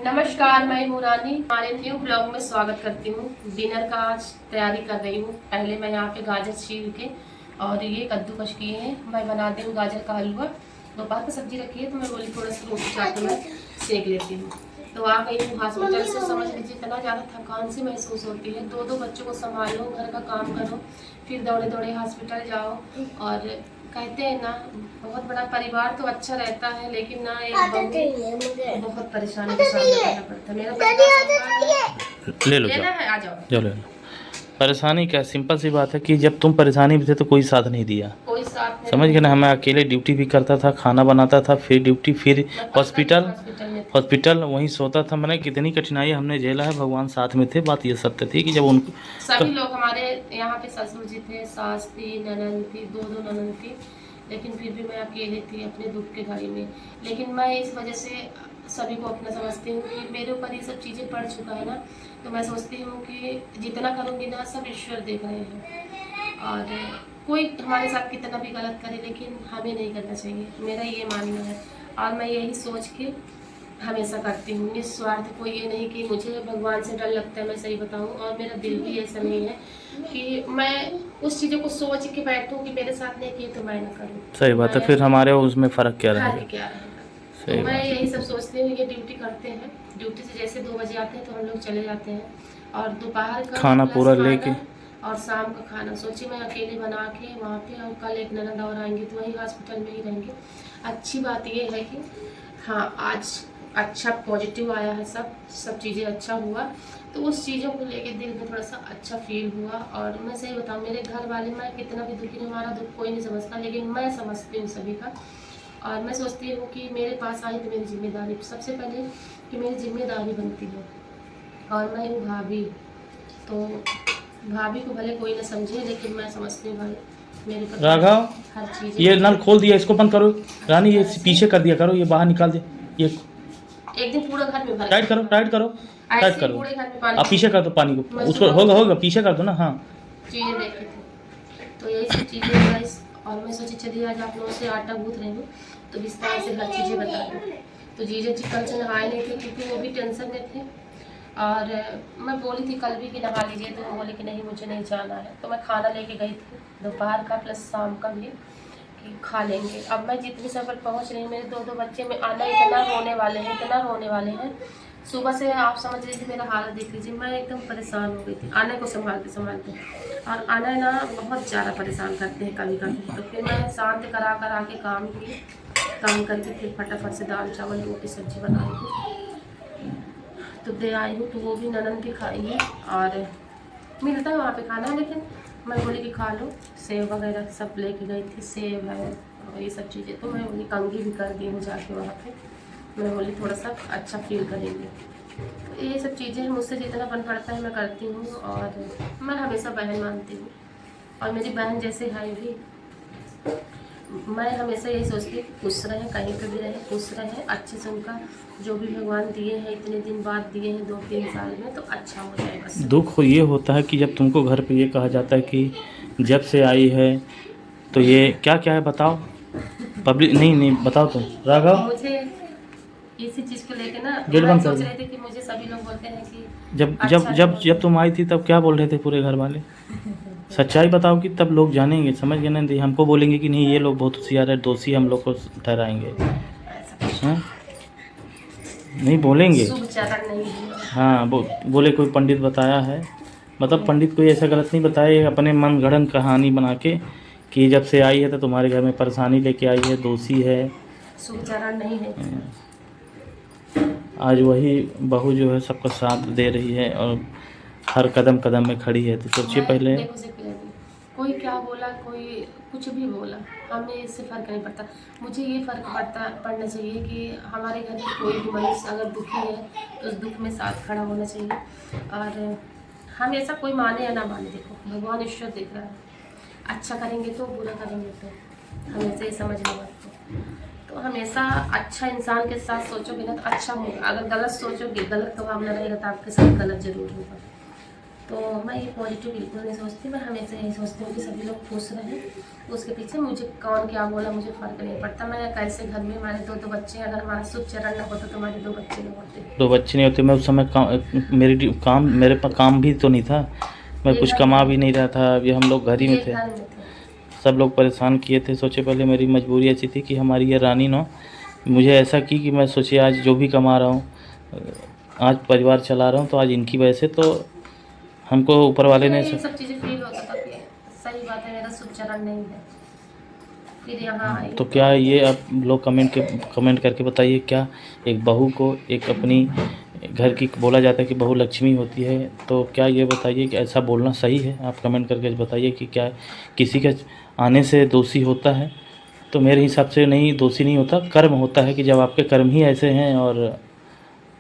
नमस्कार, मैं मुरानी हमारे न्यू ब्लॉग में स्वागत करती हूँ। डिनर का आज तैयारी कर रही हूँ। पहले मैं यहाँ पे गाजर छील के और ये कद्दूकश किए हैं। मैं बनाती हूँ गाजर का हलवा। दोपहर की सब्जी रखी है तो मैं बोली थोड़ा सा रोटी चाट मैं सेक लेती हूँ। तो आ गई हूँ हॉस्पिटल से। समझ लीजिए इतना ज़्यादा थकान सी महसूस होती है। दो बच्चों को संभालो, घर का काम करो, फिर दौड़े दौड़े हॉस्पिटल जाओ। और कहते हैं ना, बहुत बड़ा परिवार तो अच्छा रहता है, लेकिन ना एक बहू बहुत परेशानी का सामना करना पड़ता है। मेरा ले लो, लेना है, आ जाओ। जो ले लो। परेशानी क्या, सिंपल सी बात है कि जब तुम परेशानी में थे तो कोई साथ नहीं दिया। कोई साथ नहीं, समझ गए ना। मैं अकेले ड्यूटी भी करता था, खाना बनाता था, फिर ड्यूटी, फिर हॉस्पिटल वहीं सोता था। मैंने कितनी कठिनाई हमने झेला है, भगवान साथ में थे। बात ये सत्य थी कि जब उनको सभी लोग हमारे यहाँ पे ससुर जी थे, सास थी, ननद थी, दो ननद थी, लेकिन फिर भी मैं अकेले थी अपने दुख के घड़ी में। लेकिन मैं इस वजह से सभी को अपना समझती हूँ कि मेरे ऊपर ये सब चीज़ें पड़ चुका है ना, तो मैं सोचती हूँ कि जितना करूँगी ना, सब ईश्वर देख रहे हैं। और कोई हमारे साथ कितना भी गलत करे, लेकिन हमें नहीं करना चाहिए, मेरा ये मानना है। और मैं यही सोच के हमेशा करती हूँ निस्वार्थ। कोई ये नहीं कि मुझे भगवान से डर लगता है, मैं सही बताऊँ, और मेरा दिल भी ऐसा नहीं है कि मैं उस चीज़ों को सोच के बैठूँ कि मेरे साथ नहीं किए तो मैं ना करूँ। सही बात है, फिर हमारे उसमें फ़र्क क्या रहेगा। क्या रहेगा। तो मैं यही सब सोचती हूँ। ये ड्यूटी करते हैं, ड्यूटी से जैसे 2 बजे आते हैं तो हम लोग चले जाते हैं, और दोपहर का खाना पूरा लेके और शाम का खाना सोचिए मैं अकेले बना के वहाँ पे। और कल एक ननद और आएंगे तो वहीं हॉस्पिटल में ही रहेंगे। अच्छी बात ये है कि हाँ, आज अच्छा पॉजिटिव आया है, सब चीज़ें अच्छा हुआ, तो उस चीज़ों को लेके दिल में थोड़ा सा अच्छा फील हुआ। और मैं सही बताऊँ, मेरे घर वाले, मैं कितना भी दुखी, हमारा दुख कोई नहीं समझता, लेकिन मैं समझती हूँ सभी का। और मैं सोचती हूँ कि मेरे पास आई तो मेरी जिम्मेदारी सबसे पहले कि मेरी जिम्मेदारी बनती है। और मैं हूँ भाभी, तो भाभी को भले कोई ना समझे, लेकिन मैं समझती हूँ भाई मेरे पर राघव, हर चीज़। ये नल खोल दिया, इसको बंद करो। रानी, ये पीछे कर दिया करो, ये बाहर निकाल दे। ये एक दिन पूरा घर में भर टाइट करो, टाइट करो, टाइट करो। पूरे घर में पानी। आप पीछे कर दो पानी को, उसको होगा पीछे कर दो ना। हाँ, चीज़ें देखी थी, तो यही सब चीज़ें गाइस। और मैं सोची चलिए आज आप लोगों से आटा गूँथ रही हूँ, तो विस्तार से हर चीज़ें बता दूँ। तो जीजा जी कल से नहाए नहीं थे क्योंकि वो भी टेंशन में थे। और मैं बोली थी कल भी कि नहा लीजिए, तो वो बोले कि नहीं मुझे नहीं जाना है। तो मैं खाना लेके गई थी दोपहर का प्लस शाम का भी, कि खा लेंगे। अब मैं जितनी सफर पहुंच रही हूँ, मेरे दो बच्चे में आना इतना रोने वाले हैं, इतना रोने वाले हैं। सुबह से आप समझ लीजिए मेरा हालत देख लीजिए, मैं एकदम परेशान हो गई थी आने को संभालते। और आना ना बहुत ज़्यादा परेशान करते हैं कभी कभी। तो फिर मैं शांत करा के काम करके फिर फटाफट से दाल चावल रोटी सब्जी बनाई हूँ, तो दे आई हूँ। तो वो भी ननद भी खाएगी, और मिलता है वहाँ पे खाना, लेकिन मैं बोली कि खा लो। सेब वगैरह सब लेके गई थी, सेब है और ये सब चीज़ें। तो मैं बोली कंघी भी कर दी हूँ जाके वहाँ पे। मैं बोली थोड़ा सा अच्छा फील करेंगे। तो ये सब चीज़ें मुझसे जितना बन पड़ता है मैं करती हूँ, और मैं हमेशा बहन मानती हूँ, और मेरी बहन जैसे है भी। मैं हमेशा यही सोचती हूँ कि खुश रहें, कहीं पर भी रहें, खुश रहें, अच्छे से उनका जो भी भगवान दिए हैं, इतने दिन बाद दिए हैं, 2-3 साल में, तो अच्छा हो जाए बस। दुख ये होता है कि जब तुमको घर पे ये कहा जाता है कि जब से आई है, तो ये क्या क्या है बताओ। पब्लिक नहीं बताओ तुम। राघव, मुझे इसी चीज़ को लेके ना गेट मैं बंद कर सोच दो। रही थी कि मुझे सभी लोग बोलते हैं कि जब अच्छा जब जब है। जब तुम आई थी तब क्या बोल रहे थे पूरे घर वाले? सच्चाई बताओ कि तब लोग जानेंगे, समझ गए ना। हमको बोलेंगे कि नहीं ये लोग बहुत होशियार है, दोषी हम लोग को ठहराएंगे। हाँ, नहीं बोलेंगे। शुभ चरण नहीं है। हाँ, बोले कोई पंडित बताया है, मतलब पंडित कोई ऐसा गलत नहीं बताया, अपने मन गढ़ंत कहानी बना के कि जब से आई है तो तुम्हारे घर में परेशानी लेके आई है, दोषी है। शुभ चरण नहीं है। आज वही बहू जो है सबका साथ दे रही है और हर कदम कदम में खड़ी है। तो सोचिए पहले। देखो से कोई क्या बोला, कोई कुछ भी बोला, हमें इससे फ़र्क नहीं पड़ता। मुझे ये फ़र्क पड़ना चाहिए कि हमारे घर में कोई भी मनुष्य अगर दुखी है तो उस दुख में साथ खड़ा होना चाहिए। और हम ऐसा कोई माने या ना माने, देखो भगवान ईश्वर देख रहा है। अच्छा करेंगे तो, बुरा करेंगे तो, हमेशा ये समझ लो बात को। तो हमेशा अच्छा इंसान के साथ सोचोगे ना तो अच्छा होगा। अगर गलत सोचोगे, गलत का भावना रहेगा तो आपके साथ गलत जरूर होगा। तो मैं ये पॉजिटिव बिल्कुल नहीं सोचती, मैं हमेशा यही सोचती हूँ कि सभी लोग खुश रहें। उसके पीछे मुझे कौन क्या बोला मुझे फ़र्क नहीं पड़ता। मैं कैसे घर में हमारे दो बच्चे, अगर हमारा शुभ चरण न होता तो हमारे 2 बच्चे नहीं होते। 2 बच्चे नहीं होते। मैं उस समय मेरे पास काम भी तो नहीं था, मैं कुछ कमा भी नहीं रहा था। अभी हम लोग घर ही में थे, सब लोग परेशान किए थे। सोचे पहले मेरी मजबूरी ऐसी थी कि हमारी ये रानी ना मुझे ऐसा की कि मैं सोचे आज जो भी कमा रहा हूँ, आज परिवार चला रहा हूँ, तो आज इनकी वजह से तो हमको ऊपर वाले ने ये सब चीज़ें फील होता था कि सही बात है, मेरा शुभ चरण नहीं है। फिर यहाँ आई तो क्या ये आप लोग कमेंट करके बताइए, क्या एक बहू को एक अपनी घर की बोला जाता है कि बहू लक्ष्मी होती है, तो क्या ये बताइए कि ऐसा बोलना सही है? आप कमेंट करके बताइए कि क्या किसी के आने से दोषी होता है? तो मेरे हिसाब से नहीं, दोषी नहीं होता, कर्म होता है कि जब आपके कर्म ही ऐसे हैं और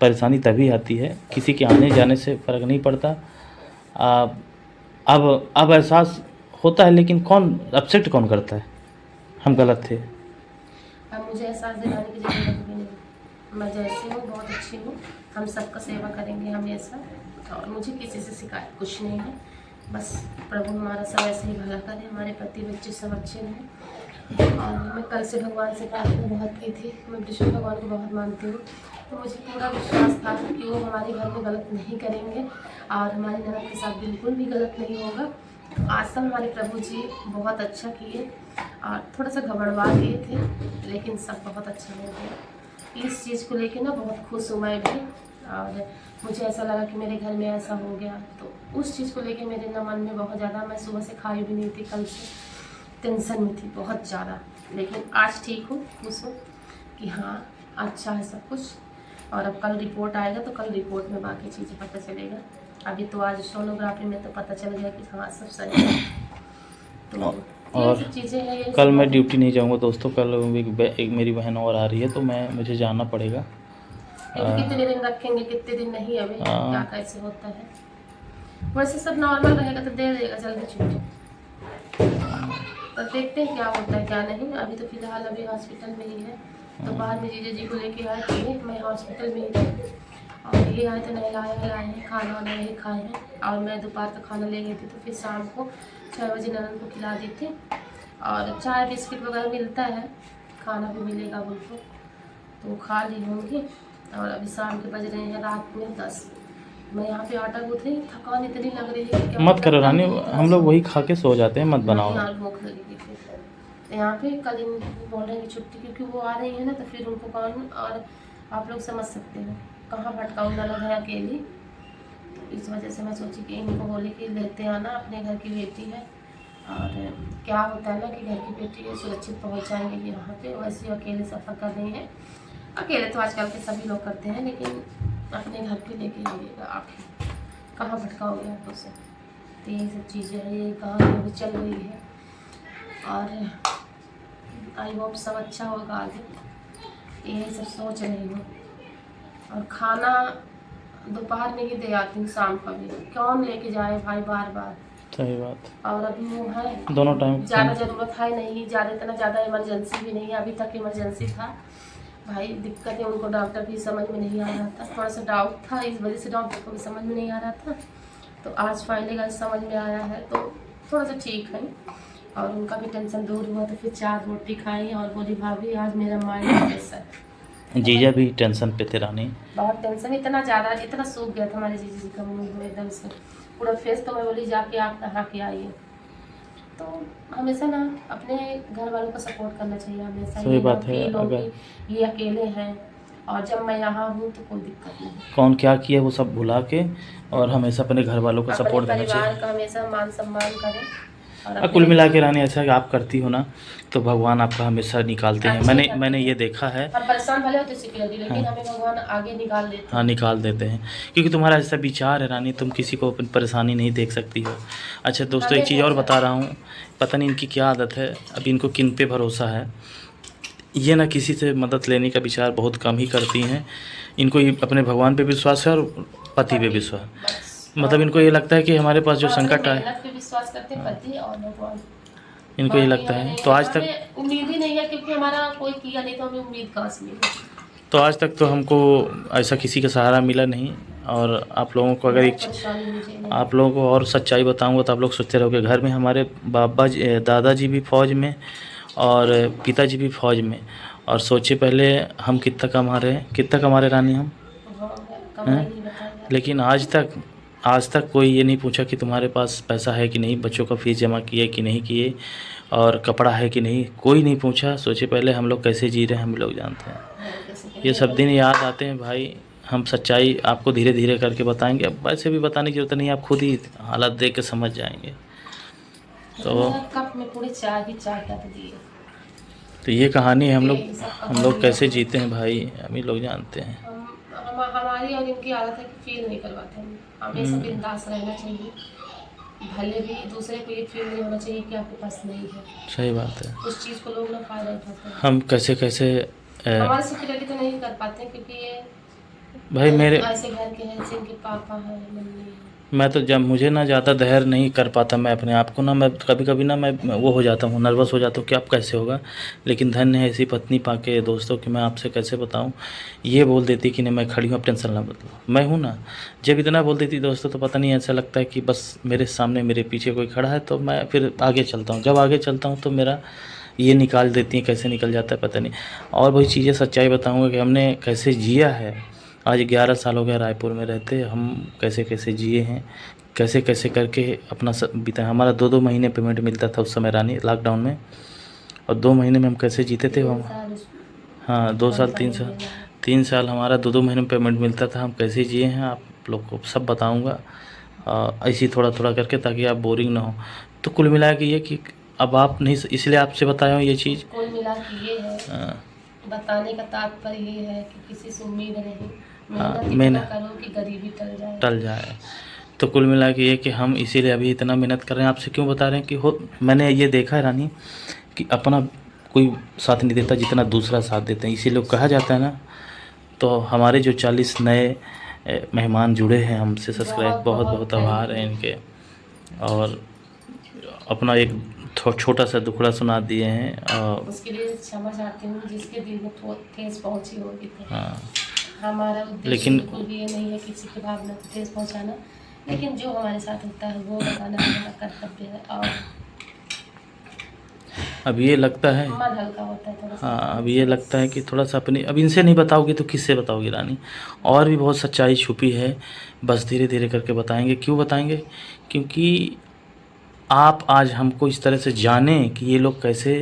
परेशानी तभी आती है, किसी के आने जाने से फ़र्क नहीं पड़ता। अब एहसास होता है, लेकिन कौन अपसेट कौन करता है? हम गलत थे। अब मुझे एहसास दिलाने की ज़रूरत भी नहीं, मैं जैसी हूँ बहुत अच्छी हूँ। हम सबका सेवा करेंगे हमेशा, और मुझे किसी से शिकायत कुछ नहीं है। बस प्रभु हमारा सब ऐसे ही भला करे, हमारे पति बच्चे सब अच्छे रहें। और मैं कल से भगवान से प्रार्थना बहुत की थी, मैं विष्णु भगवान को बहुत मानती हूँ, तो मुझे पूरा विश्वास था कि वो हमारे घर में गलत नहीं करेंगे और हमारी ननद के साथ बिल्कुल भी गलत नहीं होगा। आज तक हमारे प्रभु जी बहुत अच्छा किए, और थोड़ा सा घबरवा दिए थे, लेकिन सब बहुत अच्छा हो गया। इस चीज़ को लेके ना बहुत खुश हूँ मैं भी, और मुझे ऐसा लगा कि मेरे घर में ऐसा हो गया, तो उस चीज़ को लेके मेरे ना मन में बहुत ज़्यादा, मैं सुबह से खाई भी नहीं थी, कल से टेंशन में थी बहुत ज़्यादा। लेकिन आज ठीक हूँ, खुश हूँ कि हाँ अच्छा है सब कुछ। और अब कल रिपोर्ट आएगा तो कल रिपोर्ट में बाकी चीज़ें पता चलेगा। अभी तो आज सोनोग्राफी में तो पता चल गया कि हाँ सब सही है। तो और चीज़ें हैं, कल मैं ड्यूटी नहीं जाऊंगा दोस्तों, कल एक मेरी बहन और आ रही है, तो मुझे जाना पड़ेगा। कितने दिन रखेंगे, कितने दिन नहीं, अभी क्या कैसे होता है। वैसे सब नॉर्मल रहेगा तो दे देगा जल्दी छुट्टी, तो देखते हैं क्या होता है क्या नहीं। अभी तो फिलहाल अभी हॉस्पिटल में ही है, तो बाहर में जीजा जी को लेके आए थे, मैं हॉस्पिटल में ही थी, और ये आए थे नहलाए हैं, खाना वाना यही खाए हैं, और मैं दोपहर का खाना ले गई थी, तो फिर शाम को 6 बजे ननद को खिला दी थी। और चाय बिस्किट वगैरह मिलता है, खाना भी मिलेगा उनको, तो खा ली होंगी। और अभी शाम के बज रहे हैं रात में 10। मैं यहाँ पे आटा गूँथ रही, थकान इतनी लग रही है कि मत करो रानी, हम लोग वही खा के सो जाते हैं, मत बनाओ। भूख लगेगी फिर। तो यहाँ पे कल बोल रहे हैं कि छुट्टी, क्योंकि वो आ रही है ना, तो फिर उनको कौन, और आप लोग समझ सकते हैं कहाँ भटकाऊँ, ननद है अकेली, तो इस वजह से मैं सोची कि इनको बोले कि लेते आना, अपने घर की बेटी है। और क्या होता है ना कि घर की बेटी सुरक्षित पहुँच जाएंगे यहाँ पे, वैसे अकेले सफ़र कर रही हैं। अकेले तो आजकल के सभी लोग करते हैं, लेकिन अपने घर पे लेके जाइएगा, आप कहाँ भटकाओगे आप उसे। तो यही सब चीज़ें हैं, यही कहानी अभी चल रही है, और आई होप सब अच्छा होगा आगे, यही सब सोच रही हूँ। और खाना दोपहर में ही दे आती हूँ, शाम का भी कौन लेके जाए भाई बार बार। सही बात। और अभी वो है दोनों टाइम ज़्यादा ज़रूरत है नहीं, इतना ज़्यादा इमरजेंसी भी नहीं है, अभी तक इमरजेंसी था भाई, दिक्कत है उनको, डॉक्टर भी समझ में नहीं आ रहा था, थोड़ा सा डाउट था, इस वजह से डॉक्टर को भी समझ में नहीं आ रहा था। तो आज फाइनली समझ में आया है, तो थोड़ा सा ठीक है, और उनका भी टेंशन दूर हुआ। तो फिर 4 रोटी खाई और बोली भाभी आज मेरा माइंड फ्रेश है। जीजा भी टेंशन पे थे रानी, बहुत टेंशन, इतना ज़्यादा, इतना सूख गया था हमारे जीजा जी का मुँह एकदम से पूरा फेस। तो मैं बोली जाके आप नहा के आइए। तो हमेशा ना अपने घर वालों को सपोर्ट करना चाहिए हमेशा। सही बात है, अगर ये अकेले हैं और जब मैं यहाँ हूँ तो कोई दिक्कत नहीं, कौन क्या किया वो सब भुला के, और हमेशा अपने घर वालों को सपोर्ट देना चाहिए, परिवार का हमेशा मान सम्मान करें। और कुल मिला के रानी ऐसा आप करती हो ना, तो भगवान आपका हमेशा निकालते हैं। मैंने ये देखा है, परेशान भले होते सिक्योरिटी, लेकिन हमें भगवान आगे निकाल देते हैं। हाँ निकाल देते हैं, क्योंकि तुम्हारा ऐसा विचार है रानी, तुम किसी को अपनी परेशानी नहीं देख सकती हो। अच्छा दोस्तों, एक चीज़ और बता रहा हूँ, पता नहीं इनकी क्या आदत है, अब इनको किन पे भरोसा है। ये ना किसी से मदद लेने का विचार बहुत कम ही करती हैं, इनको अपने भगवान पे विश्वास है और पति पे विश्वास, मतलब इनको ये लगता है कि हमारे पास जो संकट आए, विश्वास करते हैं पति और भगवान, इनको ये लगता है। तो आज तक उम्मीद ही नहीं है, क्योंकि हमारा कोई किया नहीं तो हमें उम्मीद कहाँ से मिलेगी। तो आज तक तो हमको ऐसा किसी का सहारा मिला नहीं, और आप लोगों को अगर एक परेशानी मुझे आप लोगों को और सच्चाई बताऊंगा तो आप लोग सोचते रहोगे। घर में हमारे दादाजी भी फ़ौज में और पिताजी भी फ़ौज में, और सोचिए पहले हम कितना कमा रहे हैं, कितना कमा रहे रानी हम, कमाई नहीं बताया। लेकिन आज तक कोई ये नहीं पूछा कि तुम्हारे पास पैसा है कि नहीं, बच्चों का फ़ीस जमा किए कि नहीं किए, और कपड़ा है कि नहीं, कोई नहीं पूछा। सोचिए पहले हम लोग कैसे जी रहे हैं, हम लोग जानते हैं। ये सब दिन याद आते हैं भाई। हम सच्चाई आपको धीरे धीरे करके बताएंगे, अब वैसे भी बताने की जरूरत नहीं, आप खुद ही हालत देख के समझ जाएंगे। तो कप में पूरी चाय की चाय कर दिए। तो ये कहानी है हम लोग कैसे जीते हैं भाई, हम ही लोग जानते हैं। हमारी और इनकी आदत है कि फील नहीं करवाते हम, हमेशा बिंदास रहना चाहिए, भले भी दूसरे को ये फील नहीं होना चाहिए कि आपके पास नहीं है। सही बात है। उस चीज़ को लोग ना फायदा उठाते हैं। हम कैसे हमारे सिक्योरिटी तो नहीं कर पाते क्योंकि ये भाई मेरे ऐसे घर के हैं, जिनके पापा है, मम्मी है। मैं तो जब मुझे ना ज़्यादा धैर्य नहीं कर पाता मैं अपने आप को ना, मैं कभी कभी ना मैं वो हो जाता हूँ, नर्वस हो जाता हूँ कि अब कैसे होगा। लेकिन धन्य है ऐसी पत्नी पाके दोस्तों कि मैं आपसे कैसे बताऊँ। ये बोल देती कि नहीं मैं खड़ी हूँ, अब टेंशन ना बदलो, मैं हूँ ना। जब इतना बोल देती दोस्तों तो पता नहीं ऐसा लगता है कि बस मेरे सामने मेरे पीछे कोई खड़ा है, तो मैं फिर आगे चलता हूँ। जब आगे चलता हूँ तो मेरा ये निकाल देती हैं, कैसे निकल जाता है पता नहीं। और वही चीज़ें सच्चाई बताऊँगा कि हमने कैसे जिया है। आज 11 साल हो गया रायपुर में रहते, हम कैसे कैसे जिए हैं, कैसे कैसे करके अपना बिताया। हमारा 2-2 महीने पेमेंट मिलता था उस समय रानी, लॉकडाउन में, और 2 महीने में हम कैसे जीते थे हम। हाँ 2 साल 3 साल हमारा 2-2 महीने में पेमेंट मिलता था, हम कैसे जिए हैं आप लोग को सब बताऊँगा ऐसे थोड़ा थोड़ा करके, ताकि आप बोरिंग ना हो। तो कुल मिला के ये कि अब आप नहीं, इसलिए आपसे बताया हूँ ये चीज़। कुल मिला के ये है, बताने का तात्पर्य ये है कि किसी से उम्मीद नहीं, मेहनत करो कि गरीबी टल जाए। तो कुल मिला के ये कि हम इसीलिए अभी इतना मेहनत कर रहे हैं। आपसे क्यों बता रहे हैं कि मैंने ये देखा है रानी कि अपना कोई साथ नहीं देता जितना दूसरा साथ देते हैं, इसीलिए कहा जाता है ना। तो हमारे जो 40 नए मेहमान जुड़े हैं हमसे, सब्सक्राइब बहुत बहुत आभार है इनके, और अपना एक छोटा सा दुखड़ा सुना दिए हैं, और उसके लिए क्षमा चाहती हूँ जिसके दिल में ठेस पहुँची होगी। हाँ हमारा उद्देश्य लेकिन बिल्कुल भी ये नहीं है किसी की भावना को ठेस पहुँचाना, लेकिन जो हमारे साथ होता है वो बताना हमारा कर्तव्य है। और अब ये लगता है, मन हल्का होता है थोड़ा सा। हाँ अब ये लगता है कि थोड़ा सा अपनी, अब इनसे नहीं बताओगी तो किससे बताओगी रानी। और भी बहुत सच्चाई छुपी है, बस धीरे धीरे करके बताएंगे। क्यों बताएंगे? क्योंकि आप आज हमको इस तरह से जाने कि ये लोग कैसे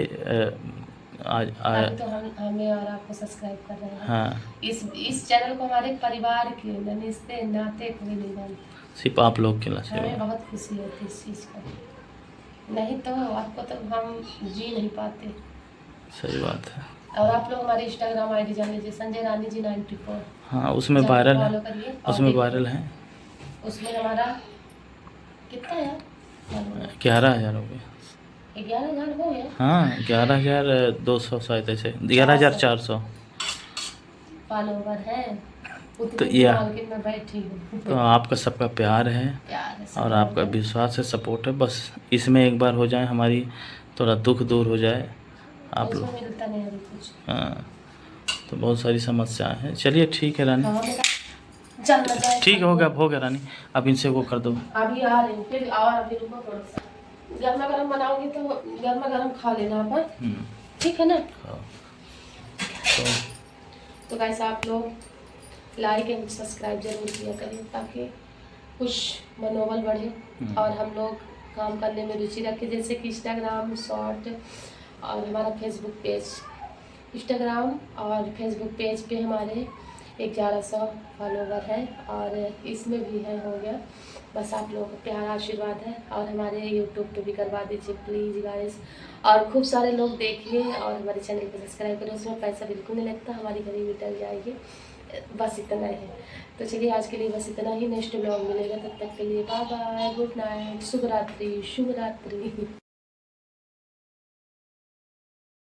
आज तो हमें और आपको सब्सक्राइब कर रहे हैं। हाँ इस चैनल को हमारे परिवार के रिश्ते नाते कोई नहीं जानते, सिर्फ आप लोग के लिए। हमें बहुत खुशी होती है इस चीज़ का, नहीं तो आपको तो हम जी नहीं पाते। सही बात है। और आप लोग हमारी इंस्टाग्राम आईडी जान लीजिए, संजय रानी जी 94। हाँ उसमें वायरल है, उसमें वायरल है। उसमें हमारा कितना है? 11,000 हो गए। 11,000 हो गया। हाँ 11,200 शायद, ऐसे 11,400 फॉलोवर है। तो ये मैं बैठी हूँ। तो आपका सबका प्यार है और आपका विश्वास है, सपोर्ट है। बस इसमें एक बार हो जाए, हमारी थोड़ा दुख दूर हो जाए आप लोग। मिलता नहीं अभी कुछ। हाँ तो बहुत सारी समस्याएं हैं। चलिए ठीक है रानी, ठीक हो गया रानी। अब इनसे वो कर दो। अभी आ रही हूँ, फिर और अभी रुको थोड़ा सा। गर्मा गर्म बनाओगी तो गर्मा गर्म खा लेना आप, ठीक है ना? तो गाइस आप लोग लाइक एंड सब्सक्राइब जरूर किया करें, ताकि कुछ मनोबल बढ़े और हम लोग काम करने में रुचि रखें। जैसे कि इंस्टाग्राम शॉर्ट और हमारा फेसबुक पेज, इंस्टाग्राम और फेसबुक पेज पे हमारे 1100 फॉलोवर है, और इसमें भी है, हो गया। बस आप लोगों का प्यार आशीर्वाद है, और हमारे यूट्यूब पे भी करवा दीजिए प्लीज़ गाइस। और खूब सारे लोग देखिए और हमारे चैनल को सब्सक्राइब करें, उसमें पैसा बिल्कुल नहीं लगता, हमारी गरीबी टल जाएगी। बस इतना है। तो चलिए आज के लिए बस इतना ही, नेक्स्ट ब्लॉग मिलेगा, तब तक के लिए बाय बाय, गुड नाइट, शुभ रात्रि।